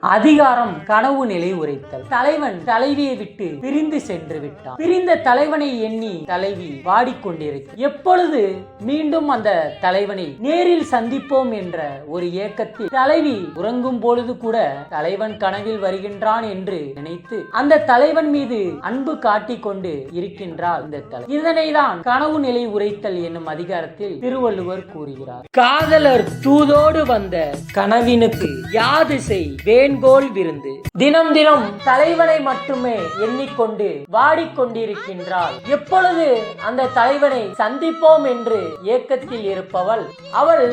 அதிகாரம் கனவு நிலை உரைத்தல். தலைவன் தலைவியை விட்டு பிரிந்து சென்று விட்டான். பிரிந்த தலைவனை எண்ணி தலைவி வாடிக்கொண்டிருக்கிறார். எப்பொழுது மீண்டும் அந்த தலைவனை நேரில் சந்திப்போம் என்ற ஒரு ஏக்கத்தில் தலைவி உறங்கும் பொழுது கூட தலைவன் கனவில் வருகின்றான் என்று நினைத்து அந்த தலைவன் மீது அன்பு காட்டிக் கொண்டு இருக்கின்றார் இந்த தலைவி. இதனைதான் கனவு நிலை உரைத்தல் என்னும் அதிகாரத்தில் திருவள்ளுவர் கூறுகிறார். காதலர் தூதோடு வந்த கனவினுக்கு யாது செய் வேண்கோள் விருந்து. தினம் தினம் தலைவனை மட்டுமே எண்ணிக்கொண்டு வாடிக்கொண்டிருக்கின்றாள். எப்பொழுது அந்த தலைவனை சந்திப்போம் என்று ஏக்கத்தில் இருப்பவள் அவள்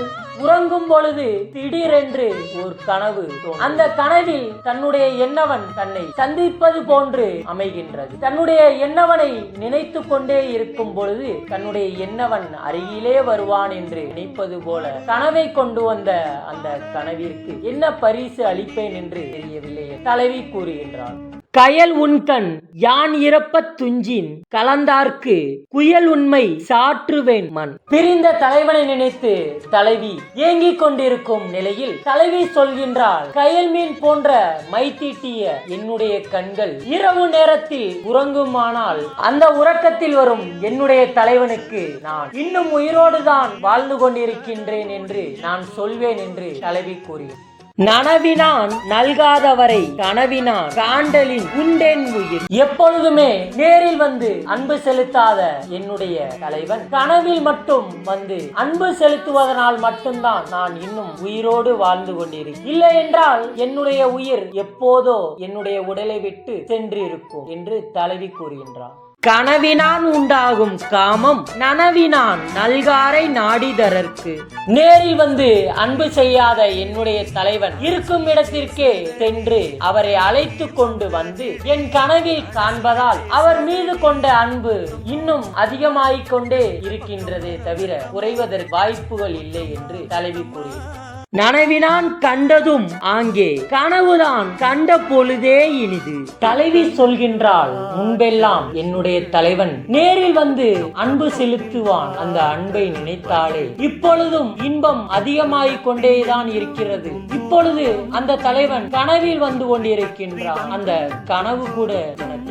உறங்கும் பொழுது திடீரென்று ஒரு கனவு. அந்த கனவில் தன்னுடைய எண்ணவன் தன்னை சந்திப்பது போன்று அமைகின்றது. தன்னுடைய எண்ணவனை நினைத்து கொண்டே இருக்கும் பொழுது தன்னுடைய எண்ணவன் அருகிலே வருவான் என்று நினைப்பது போல கனவை கொண்டு வந்த அந்த கனவிற்கு என்ன பரிசு அளிப்பேன் என்று தெரியவில்லை தலைவி கூறுகின்றான். கயல் உண்கண் யான் இறப்பத் துஞ்சின் கலந்தார்க்கு குயல் உண்மை சாற்றுவேன் மண். பிரிந்த தலைவனை நினைத்து தலைவி ஏங்கிக் கொண்டிருக்கும் நிலையில் தலைவி சொல்கின்றாள், கயல் மீன் போன்ற மை தீட்டிய என்னுடைய கண்கள் இரவு நேரத்தில் உறங்குமானால் அந்த உறக்கத்தில் வரும் என்னுடைய தலைவனுக்கு நான் இன்னும் உயிரோடுதான் வாழ்ந்து கொண்டிருக்கின்றேன் என்று நான் சொல்வேன் என்று தலைவி கூறினார். நனவினான் நல்காதவரை கனவினான் காண்டலின் உண்டேன் உயிர். எப்பொழுதுமே நேரில் வந்து அன்பு செலுத்தாத என்னுடைய தலைவன் கனவில் மட்டும் வந்து அன்பு செலுத்துவதனால் மட்டும்தான் நான் இன்னும் உயிரோடு வாழ்ந்து கொண்டிருக்கிறேன். இல்லை என்றால் என்னுடைய உயிர் எப்போதோ என்னுடைய உடலை விட்டு சென்று இருக்கும் என்று தலைவி கூறுகின்றார். கனவினான் உண்டாகும் காமம் நனவினான் நல்காரை நாடிதரற்கு. நேரில் வந்து அன்பு செய்யாத என்னுடைய தலைவன் இருக்கும் இடத்திற்கே சென்று அவரை அழைத்து கொண்டு வந்து என் கனவில் காண்பதால் அவர் மீது கொண்ட அன்பு இன்னும் அதிகமாகிக் கொண்டே இருக்கின்றதே தவிர குறைவதற்கு வாய்ப்புகள் இல்லை என்று தலைவி கூறுகிறார். நனவினான் கண்டதும் ஆங்கே கனவுதான் கண்ட பொழுதே இனிது. தலைவி சொல்கின்றாள், முன்பெல்லாம் என்னுடைய தலைவன் நேரில் வந்து அன்பு செலுத்துவான். அந்த அன்பை நினைத்தாலே இப்பொழுதும் இன்பம் அதிகமாகிக் கொண்டேதான் இருக்கிறது. இப்பொழுது அந்த தலைவன் கனவில் வந்து கொண்டிருக்கின்றான். அந்த கனவு கூட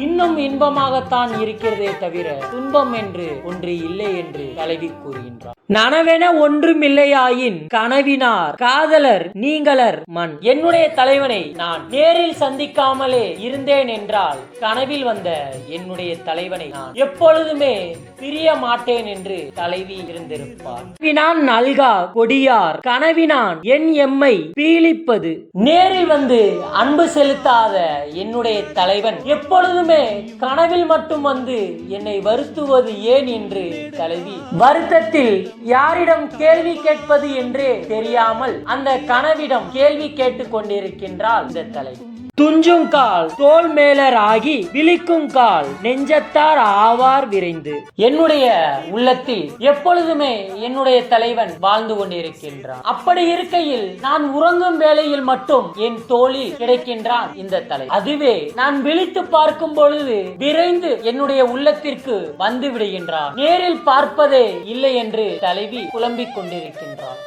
இன்னும் இன்பமாகத்தான் இருக்கிறதே தவிர துன்பம் என்று ஒன்று இல்லை என்று தலைவி கூறுகின்றார். நனவென ஒன்றுமில்லையாயின் கனவினார் காதலர் நீங்களர் மண். என்னுடைய தலைவனை நான் நேரில் சந்திக்காமலே இருந்தேன் என்றால் கனவில் வந்த என்னுடைய தலைவனை நான் எப்பொழுதுமே பிரிய மாட்டேன் என்று தலைவி இருந்திருப்பார். கனவினான் நல்கா கொடியார் கனவினான் என் எம்மை பீலிப்பது. நேரில் வந்து அன்பு செலுத்தாத என்னுடைய தலைவன் எப்பொழுதுமே கனவில் மட்டும் வந்து என்னை வருத்துவது ஏன் என்று தலைவி வருத்தத்தில் யாரிடம் கேள்வி கேட்பது என்றே தெரியாமல் அந்த கனவிடம் கேள்வி கேட்டுக் கொண்டிருக்கின்றாள் இந்த தலைவி. துஞ்சும் கால் தோல் மேலர் ஆகி விழிக்கும் கால் நெஞ்சத்தார் ஆவார் விரைந்து. என்னுடைய உள்ளத்தில் எப்பொழுதுமே என்னுடைய தலைவன் வாழ்ந்து கொண்டிருக்கின்றான். அப்படி இருக்கையில் நான் உறங்கும் வேளையில் மட்டும் என் தோளில் கிடைக்கின்றான் இந்த தலை. அதுவே நான் விழித்து பார்க்கும் பொழுது விரைந்து என்னுடைய உள்ளத்திற்கு வந்து விடுகின்றான். நேரில் பார்ப்பதே இல்லை என்று தலைவி புலம்பிக் கொண்டிருக்கின்றான்.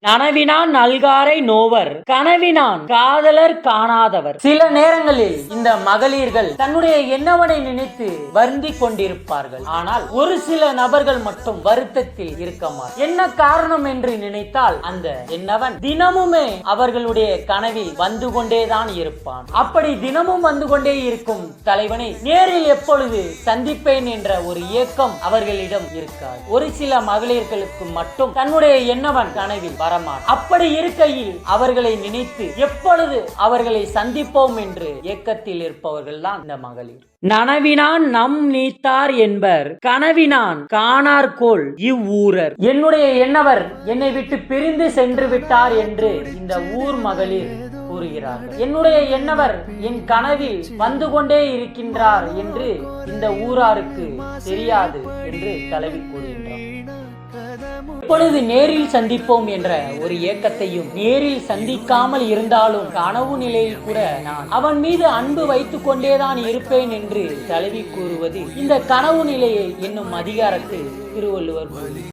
நனவினான் நல்காரை நோவர் கனவினான் காதலர் காணாதவர். சில நேரங்களில் இந்த மகளிர்கள் தன்னுடைய எண்ணவனை நினைத்து வருந்தி கொண்டிருப்பார்கள். ஆனால் ஒரு சில நபர்கள் மட்டும் வருத்தத்தில் இருக்க மாட்டார். என்ன காரணம் என்று நினைத்தால் அந்த எண்ணவன் தினமுமே அவர்களுடைய கனவில் வந்து கொண்டேதான் இருப்பான். அப்படி தினமும் வந்து கொண்டே இருக்கும் தலைவனை நேரில் எப்பொழுது சந்திப்பேன் என்ற ஒரு ஏக்கம் அவர்களிடம் இருக்காது. ஒரு சில மகளிர்களுக்கு மட்டும் தன்னுடைய எண்ணவன் கனவில் வரமாட்டார். அப்படி இருக்கையில் அவர்களை நினைத்து எப்பொழுது அவர்களை சந்திப்போம் என்று ஏக்கத்தில் இருப்பவர்கள் தான் இந்த மகளிர். நனவினான் நம் நீத்தார் என்பர் கனவினான் காணார்கோள் இவ்வூரர். என்னுடைய எண்ணவர் என்னை விட்டு பிரிந்து சென்று விட்டார் என்று இந்த ஊர் மகளிர் கூறுகிறார்கள். என்னுடைய எண்ணவர் என் கனவில் வந்து கொண்டே இருக்கின்றார் என்று இந்த ஊராருக்கு தெரியாது என்று தலைவி கூறுகின்றார். இப்பொழுது நேரில் சந்திப்போம் என்ற ஒரு ஏக்கத்தையும் நேரில் சந்திக்காமல் இருந்தாலும் கனவு நிலையில் கூட நான் அவன் மீது அன்பு வைத்துக் கொண்டேதான் இருப்பேன் என்று தலைவி கூறுவது இந்த கனவு நிலையை என்னும் அதிகாரத்தில் திருவள்ளுவர்